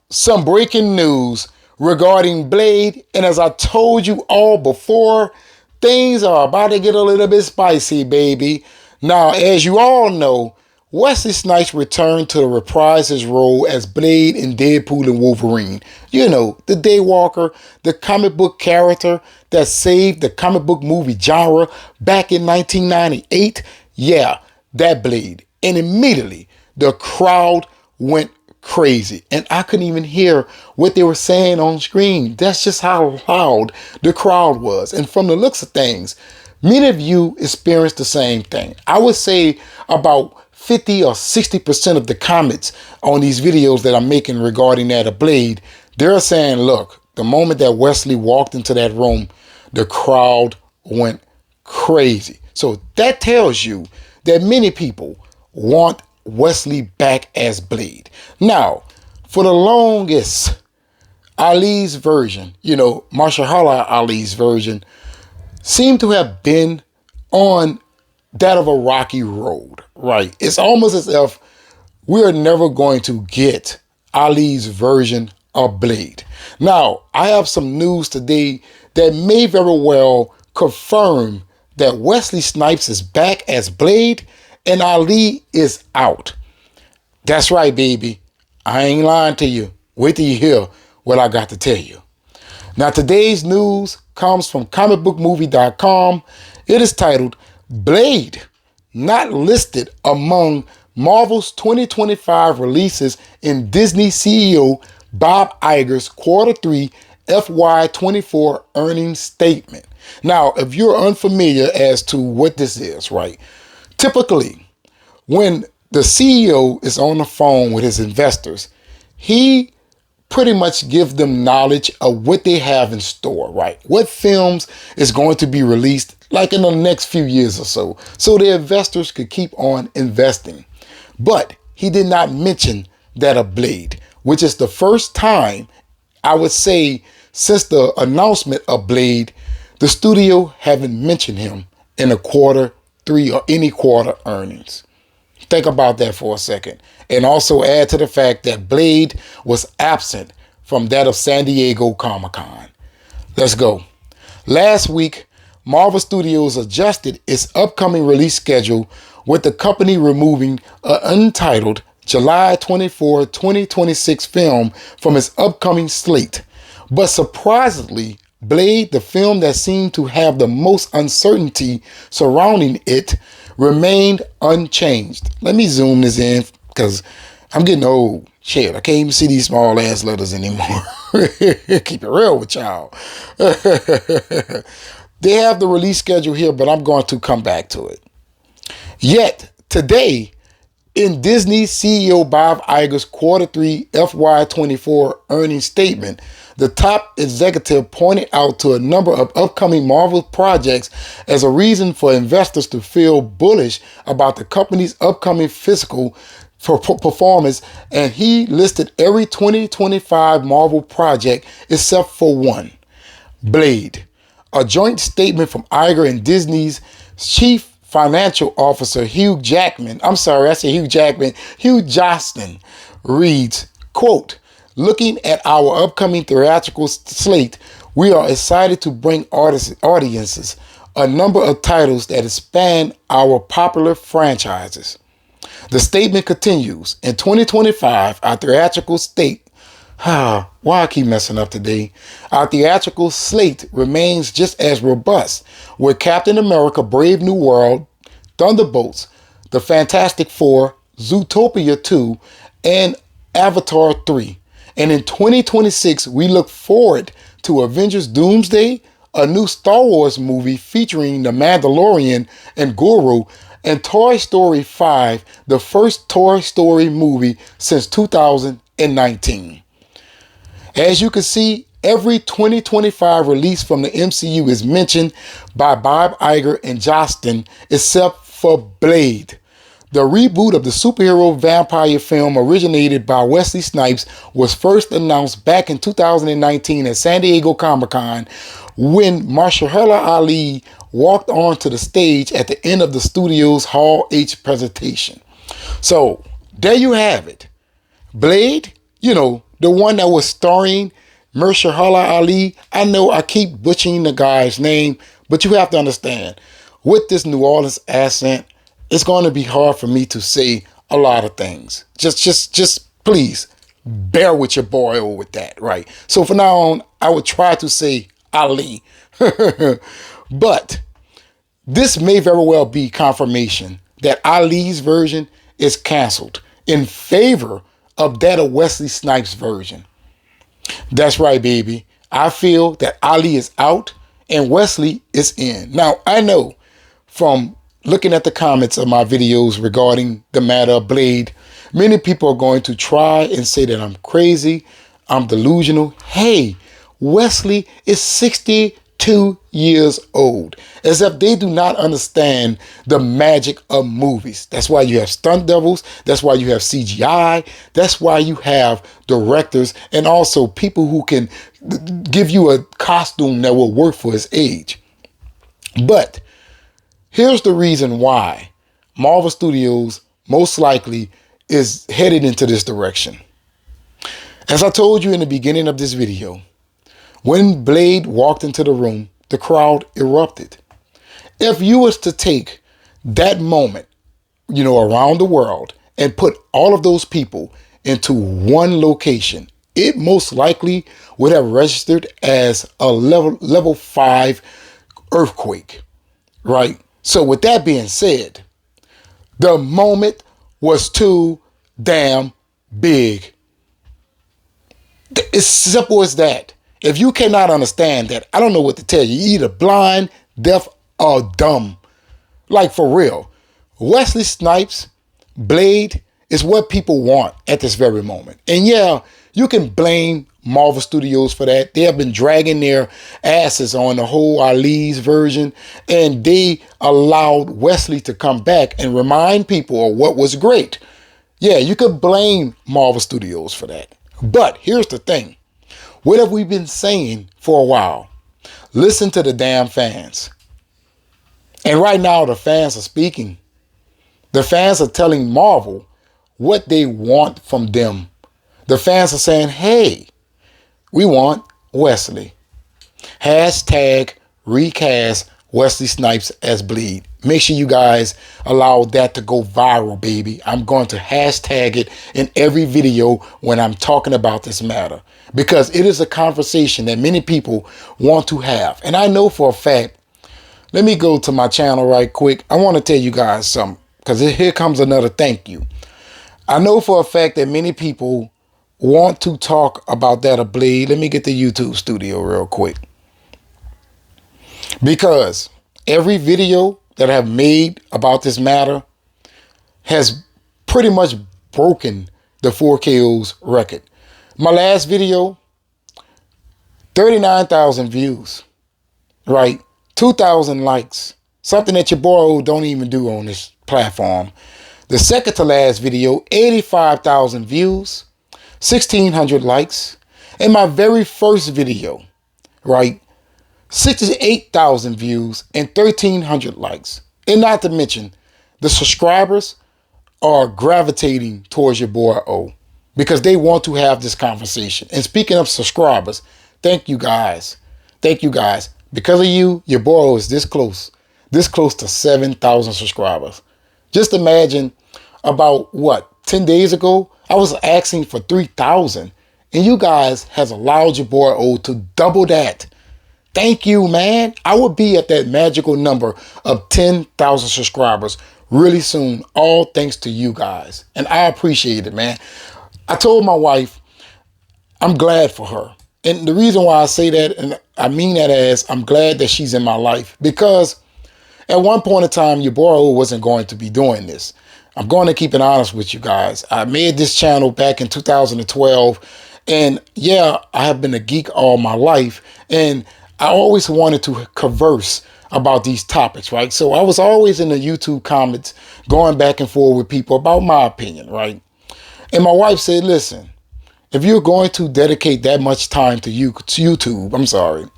some breaking news regarding Blade. And as I told you all before, things are about to get a little bit spicy, baby. Now, as you all know, Wesley Snipes returned to reprise his role as Blade in Deadpool and Wolverine. You know, the Daywalker, the comic book character that saved the comic book movie genre back in 1998. Yeah, that Blade. And immediately, the crowd went crazy. And I couldn't even hear what they were saying on screen. That's just how loud the crowd was. And from the looks of things, many of you experienced the same thing. I would say about 50 or 60% of the comments on these videos that I'm making regarding that of Blade, they're saying, look, the moment that Wesley walked into that room, the crowd went crazy. So that tells you that many people want Wesley back as Blade. Now, for the longest, Ali's version, Mahershala Ali's version, seemed to have been on that of a rocky road, right? It's almost as if we're never going to get Ali's version of Blade. Now, I have some news today that may very well confirm that Wesley Snipes is back as Blade and Ali is out. That's right, baby. I ain't lying to you. Wait till you hear what I got to tell you. Now, today's news comes from comicbookmovie.com. It is titled, Blade, not listed among Marvel's 2025 releases in Disney CEO Bob Iger's Q3 FY24 earnings statement. Now, if you're unfamiliar as to what this is, right? Typically, when the CEO is on the phone with his investors, he pretty much gives them knowledge of what they have in store, right? What films is going to be released like in the next few years or so the investors could keep on investing. But he did not mention that of Blade, which is the first time, I would say, since the announcement of Blade, the studio haven't mentioned him in a Q3 or any quarter earnings. Think about that for a second. And also add to the fact that Blade was absent from that of San Diego Comic-Con. Let's go. Last week, Marvel Studios adjusted its upcoming release schedule with the company removing an untitled July 24, 2026 film from its upcoming slate. But surprisingly, Blade, the film that seemed to have the most uncertainty surrounding it, remained unchanged. Let me zoom this in because I'm getting old. Shit, I can't even see these small ass letters anymore. Keep it real with y'all. They have the release schedule here, but I'm going to come back to it. Yet, today, in Disney's CEO Bob Iger's Q3 FY24 earnings statement, the top executive pointed out to a number of upcoming Marvel projects as a reason for investors to feel bullish about the company's upcoming fiscal performance, and he listed every 2025 Marvel project except for one, Blade. A joint statement from Iger and Disney's chief financial officer, Hugh Jackman reads, quote, looking at our upcoming theatrical slate, we are excited to bring audiences a number of titles that span our popular franchises. The statement continues, in 2025, our theatrical slate, why I keep messing up today? Our theatrical slate remains just as robust, with Captain America Brave New World, Thunderbolts, The Fantastic Four, Zootopia 2, and Avatar 3. And in 2026, we look forward to Avengers Doomsday, a new Star Wars movie featuring the Mandalorian and Guru, and Toy Story 5, the first Toy Story movie since 2019. As you can see, every 2025 release from the MCU is mentioned by Bob Iger and Justin, except for Blade. The reboot of the superhero vampire film originated by Wesley Snipes was first announced back in 2019 at San Diego Comic-Con when Mahershala Ali walked onto the stage at the end of the studio's Hall H presentation. So there you have it. Blade, the one that was starring Mahershala Ali. I know I keep butchering the guy's name, but you have to understand, with this New Orleans accent, it's going to be hard for me to say a lot of things. Just please bear with your boy with that, right? So from now on, I would try to say Ali. But this may very well be confirmation that Ali's version is canceled in favor of that of Wesley Snipes' version. That's right, baby. I feel that Ali is out and Wesley is in. Now, I know from looking at the comments of my videos regarding the matter of Blade, many people are going to try and say that I'm crazy, I'm delusional. Hey, Wesley is 62 years old. As if they do not understand the magic of movies. That's why you have stunt doubles. That's why you have CGI. That's why you have directors and also people who can give you a costume that will work for his age. But here's the reason why Marvel Studios most likely is headed into this direction. As I told you in the beginning of this video, when Blade walked into the room, the crowd erupted. If you was to take that moment, around the world and put all of those people into one location, it most likely would have registered as a level 5 earthquake, right? So with that being said, the moment was too damn big. It's simple as that. If you cannot understand that, I don't know what to tell you. You're either blind, deaf, or dumb. Like for real. Wesley Snipes, Blade, is what people want at this very moment. And yeah, you can blame Marvel Studios for that. They have been dragging their asses on the whole Ali's version, and they allowed Wesley to come back and remind people of what was great. Yeah, you could blame Marvel Studios for that. But here's the thing. What have we been saying for a while? Listen to the damn fans. And right now the fans are speaking. The fans are telling Marvel what they want from them. The fans are saying, hey, we want Wesley. Hashtag recast Wesley Snipes as Blade. Make sure you guys allow that to go viral, baby. I'm going to hashtag it in every video when I'm talking about this matter, because it is a conversation that many people want to have. And I know for a fact, let me go to my channel right quick. I want to tell you guys something, because here comes another thank you. I know for a fact that many people want to talk about that of Blade. Let me get the YouTube studio real quick. Because every video that I have made about this matter has pretty much broken the 4KO's record. My last video, 39,000 views, right? 2,000 likes, something that your boy don't even do on this platform. The second to last video, 85,000 views, 1,600 likes. And my very first video, right? 68,000 views and 1,300 likes. And not to mention, the subscribers are gravitating towards your boy O, because they want to have this conversation. And speaking of subscribers, thank you guys. Thank you guys. Because of you, your boy O is this close to 7,000 subscribers. Just imagine, about 10 days ago, I was asking for 3,000, and you guys has allowed your boy O to double that. Thank you, man. I will be at that magical number of 10,000 subscribers really soon, all thanks to you guys. And I appreciate it, man. I told my wife I'm glad for her. And the reason why I say that, and I mean that as I'm glad that she's in my life, because at one point in time, your boy wasn't going to be doing this. I'm going to keep it honest with you guys. I made this channel back in 2012. And yeah, I have been a geek all my life. And I always wanted to converse about these topics, right? So I was always in the YouTube comments going back and forth with people about my opinion, right? And my wife said, listen, if you're going to dedicate that much time to YouTube,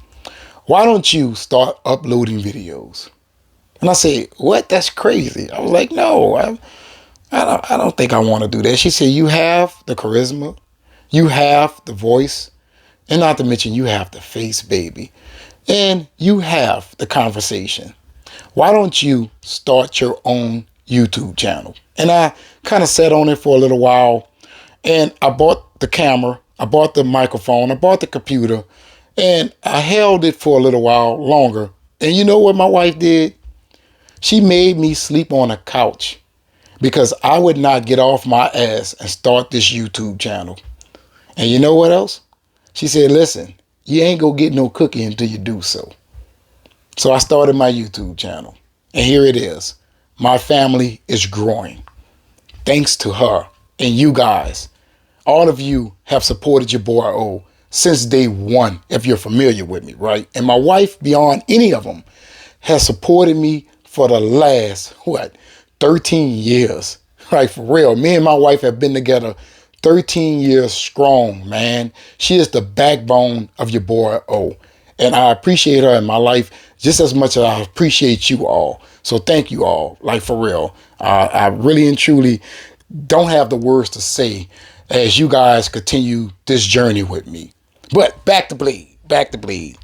why don't you start uploading videos? And I said, what? That's crazy. I was like, no, I don't think I want to do that. She said, you have the charisma, You have the voice, and not to mention you have the face, baby. And you have the conversation. Why don't you start your own YouTube channel? And I kind of sat on it for a little while, and I bought the camera, I bought the microphone, I bought the computer, and I held it for a little while longer. And you know what my wife did? She made me sleep on a couch because I would not get off my ass and start this YouTube channel. And you know what else? She said, listen, you ain't gonna get no cookie until you do so. So I started my YouTube channel. And here it is. My family is growing. Thanks to her and you guys. All of you have supported your boy O since day one, if you're familiar with me, right? And my wife, beyond any of them, has supported me for the last, 13 years. Like, for real. Me and my wife have been together 13 years strong, man. She is the backbone of your boy O. And I appreciate her in my life just as much as I appreciate you all. So thank you all, like, for real. I really and truly don't have the words to say as you guys continue this journey with me. But back to Bleed.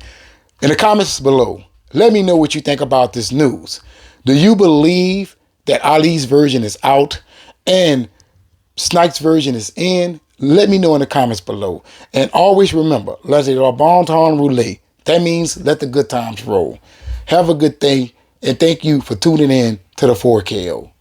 In the comments below, let me know what you think about this news. Do you believe that Ali's version is out and Snipes' version is in? Let me know in the comments below. And always remember, let it all bon temps roulette. That means let the good times roll. Have a good day, and thank you for tuning in to the 4KO.